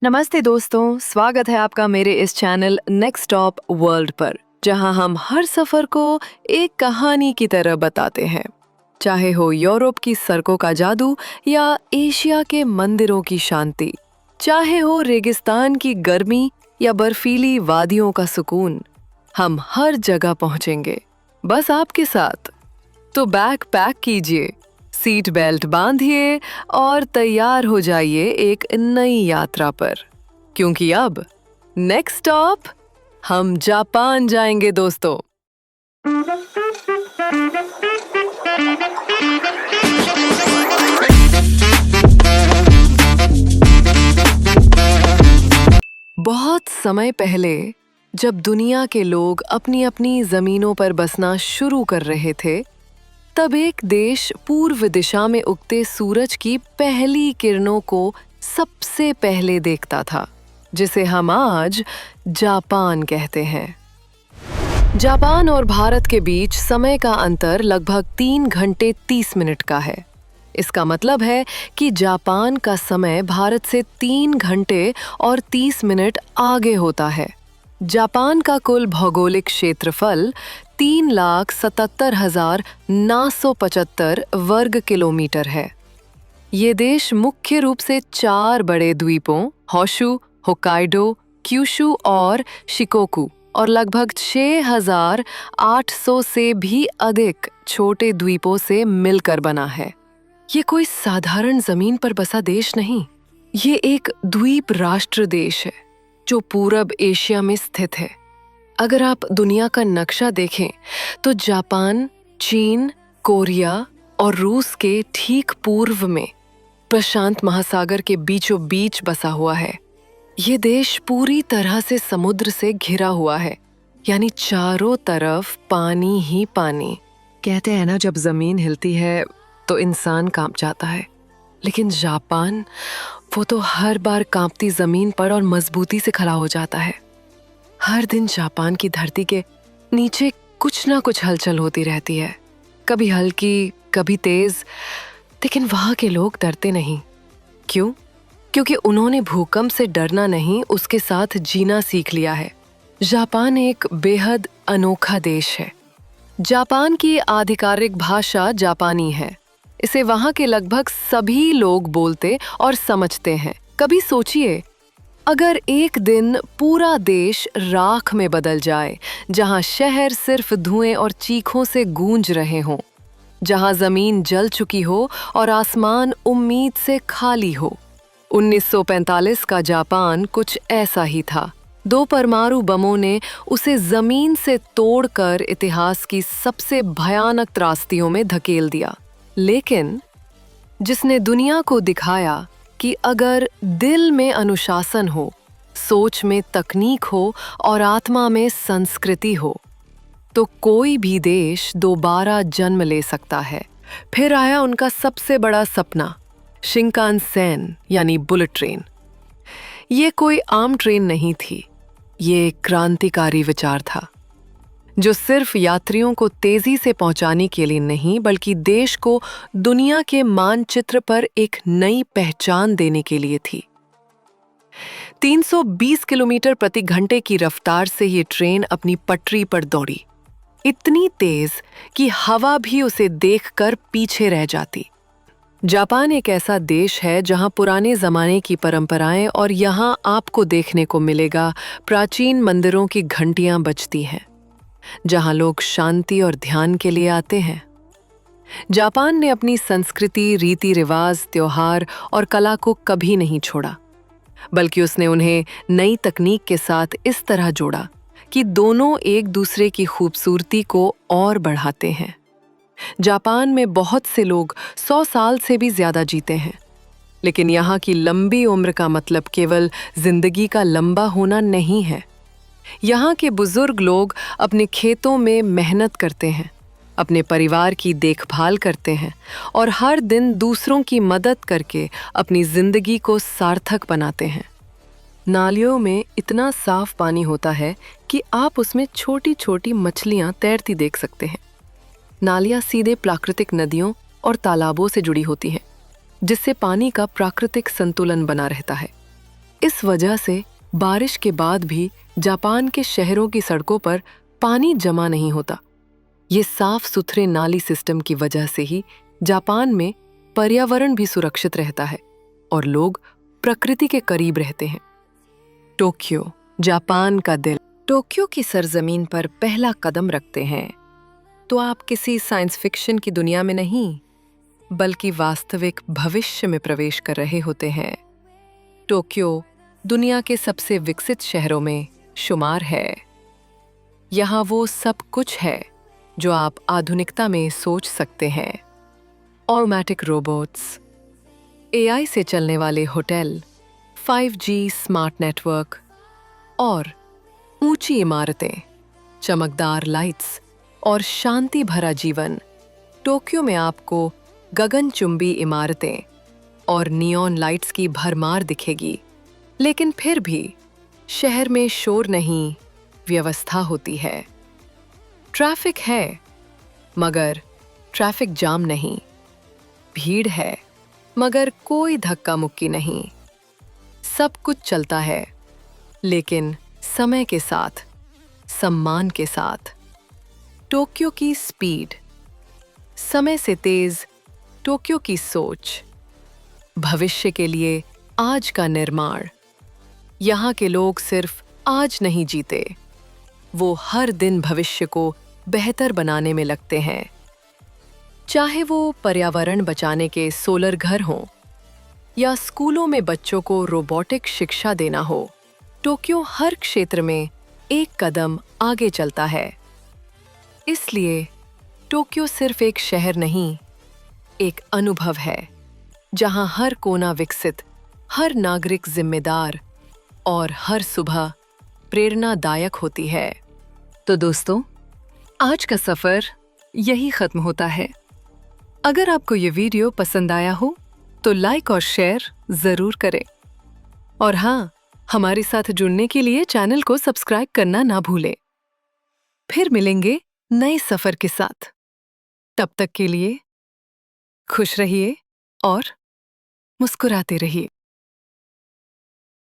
नमस्ते दोस्तों, स्वागत है आपका मेरे इस चैनल नेक्स्ट स्टॉप वर्ल्ड पर, जहां हम हर सफर को एक कहानी की तरह बताते हैं। चाहे हो यूरोप की सड़कों का जादू या एशिया के मंदिरों की शांति, चाहे हो रेगिस्तान की गर्मी या बर्फीली वादियों का सुकून, हम हर जगह पहुंचेंगे, बस आपके साथ। तो बैग पैक कीजिए, सीट बेल्ट बांधिए और तैयार हो जाइए एक नई यात्रा पर, क्योंकि अब नेक्स्ट स्टॉप हम जापान जाएंगे दोस्तों। बहुत समय पहले, जब दुनिया के लोग अपनी अपनी जमीनों पर बसना शुरू कर रहे थे, तब एक देश पूर्व दिशा में उगते सूरज की पहली किरणों को सबसे पहले देखता था, जिसे हम आज जापान कहते हैं। जापान और भारत के बीच समय का अंतर लगभग 3 घंटे 30 मिनट का है। इसका मतलब है कि जापान का समय भारत से 3 घंटे और 30 मिनट आगे होता है। जापान का कुल भौगोलिक क्षेत्रफल 3,77,975 वर्ग किलोमीटर है। ये देश मुख्य रूप से 4 बड़े द्वीपों होशु, होक्काइडो, क्यूशु और शिकोकू और लगभग 6,800 से भी अधिक छोटे द्वीपों से मिलकर बना है। ये कोई साधारण जमीन पर बसा देश नहीं, ये एक द्वीप राष्ट्र देश है जो पूरब एशिया में स्थित है। अगर आप दुनिया का नक्शा देखें तो जापान, चीन, कोरिया और रूस के ठीक पूर्व में प्रशांत महासागर के बीचों बीच बसा हुआ है। ये देश पूरी तरह से समुद्र से घिरा हुआ है, यानी चारों तरफ पानी ही पानी। कहते हैं ना, जब जमीन हिलती है तो इंसान कांप जाता है, लेकिन जापान, वो तो हर बार कांपती जमीन पर और मजबूती से खड़ा हो जाता है। हर दिन जापान की धरती के नीचे कुछ ना कुछ हलचल होती रहती है, कभी हल्की, कभी तेज, लेकिन वहाँ के लोग डरते नहीं। क्यों? क्योंकि उन्होंने भूकंप से डरना नहीं, उसके साथ जीना सीख लिया है। जापान एक बेहद अनोखा देश है। जापान की आधिकारिक भाषा जापानी है। इसे वहाँ के लगभग सभी लोग बोलते और समझते हैं। कभी सोचिए, अगर एक दिन पूरा देश राख में बदल जाए, जहाँ शहर सिर्फ धुएं और चीखों से गूंज रहे हों, जहाँ जमीन जल चुकी हो और आसमान उम्मीद से खाली हो। 1945 का जापान कुछ ऐसा ही था। 2 परमाणु बमों ने उसे जमीन से तोड़कर इतिहास की सबसे भयानक त्रासदियों में धकेल दिया, लेकिन जिसने दुनिया को दिखाया कि अगर दिल में अनुशासन हो, सोच में तकनीक हो और आत्मा में संस्कृति हो, तो कोई भी देश दोबारा जन्म ले सकता है। फिर आया उनका सबसे बड़ा सपना, शिंकानसेन यानी बुलेट ट्रेन। ये कोई आम ट्रेन नहीं थी, ये एक क्रांतिकारी विचार था, जो सिर्फ यात्रियों को तेजी से पहुंचाने के लिए नहीं, बल्कि देश को दुनिया के मानचित्र पर एक नई पहचान देने के लिए थी। 320 किलोमीटर प्रति घंटे की रफ्तार से ये ट्रेन अपनी पटरी पर दौड़ी, इतनी तेज कि हवा भी उसे देखकर पीछे रह जाती। जापान एक ऐसा देश है जहां पुराने जमाने की परंपराएं, और यहां आपको देखने को मिलेगा प्राचीन मंदिरों की घंटियां बजती हैं, जहां लोग शांति और ध्यान के लिए आते हैं। जापान ने अपनी संस्कृति, रीति रिवाज, त्योहार और कला को कभी नहीं छोड़ा, बल्कि उसने उन्हें नई तकनीक के साथ इस तरह जोड़ा कि दोनों एक दूसरे की खूबसूरती को और बढ़ाते हैं। जापान में बहुत से लोग 100 साल से भी ज्यादा जीते हैं, लेकिन यहाँ की लंबी उम्र का मतलब केवल जिंदगी का लंबा होना नहीं है। यहाँ के बुजुर्ग लोग अपने खेतों में मेहनत करते हैं, अपने परिवार की देखभाल करते हैं और हर दिन दूसरों की मदद करके अपनी जिंदगी को सार्थक बनाते हैं। नालियों में इतना साफ पानी होता है कि आप उसमें छोटी छोटी मछलियाँ तैरती देख सकते हैं। नालियाँ सीधे प्राकृतिक नदियों और तालाबों से जुड़ी होती हैं, जिससे पानी का प्राकृतिक संतुलन बना रहता है। इस वजह से बारिश के बाद भी जापान के शहरों की सड़कों पर पानी जमा नहीं होता। ये साफ सुथरे नाली सिस्टम की वजह से ही जापान में पर्यावरण भी सुरक्षित रहता है और लोग प्रकृति के करीब रहते हैं। टोक्यो, जापान का दिल। टोक्यो की सरजमीन पर पहला कदम रखते हैं तो आप किसी साइंस फिक्शन की दुनिया में नहीं, बल्कि वास्तविक भविष्य में प्रवेश कर रहे होते हैं। टोक्यो दुनिया के सबसे विकसित शहरों में शुमार है। यहाँ वो सब कुछ है जो आप आधुनिकता में सोच सकते हैं। ऑटोमेटिक रोबोट्स, एआई से चलने वाले होटल, 5G स्मार्ट नेटवर्क और ऊंची इमारतें, चमकदार लाइट्स और शांति भरा जीवन। टोक्यो में आपको गगनचुंबी इमारतें और नियॉन लाइट्स की भरमार दिखेगी, लेकिन फिर भी शहर में शोर नहीं, व्यवस्था होती है। ट्रैफिक है, मगर ट्रैफिक जाम नहीं। भीड़ है, मगर कोई धक्का मुक्की नहीं। सब कुछ चलता है, लेकिन समय के साथ, सम्मान के साथ। टोक्यो की स्पीड, समय से तेज टोक्यो की सोच, भविष्य के लिए आज का निर्माण। यहाँ के लोग सिर्फ आज नहीं जीते, वो हर दिन भविष्य को बेहतर बनाने में लगते हैं। चाहे वो पर्यावरण बचाने के सोलर घर हों या स्कूलों में बच्चों को रोबोटिक शिक्षा देना हो, टोक्यो हर क्षेत्र में एक कदम आगे चलता है। इसलिए टोक्यो सिर्फ एक शहर नहीं, एक अनुभव है, जहां हर कोना विकसित, हर नागरिक जिम्मेदार और हर सुबह प्रेरणादायक होती है। तो दोस्तों, आज का सफर यही खत्म होता है। अगर आपको ये वीडियो पसंद आया हो तो लाइक और शेयर जरूर करें। और हाँ, हमारे साथ जुड़ने के लिए चैनल को सब्सक्राइब करना ना भूलें। फिर मिलेंगे नए सफर के साथ। तब तक के लिए खुश रहिए और मुस्कुराते रहिए।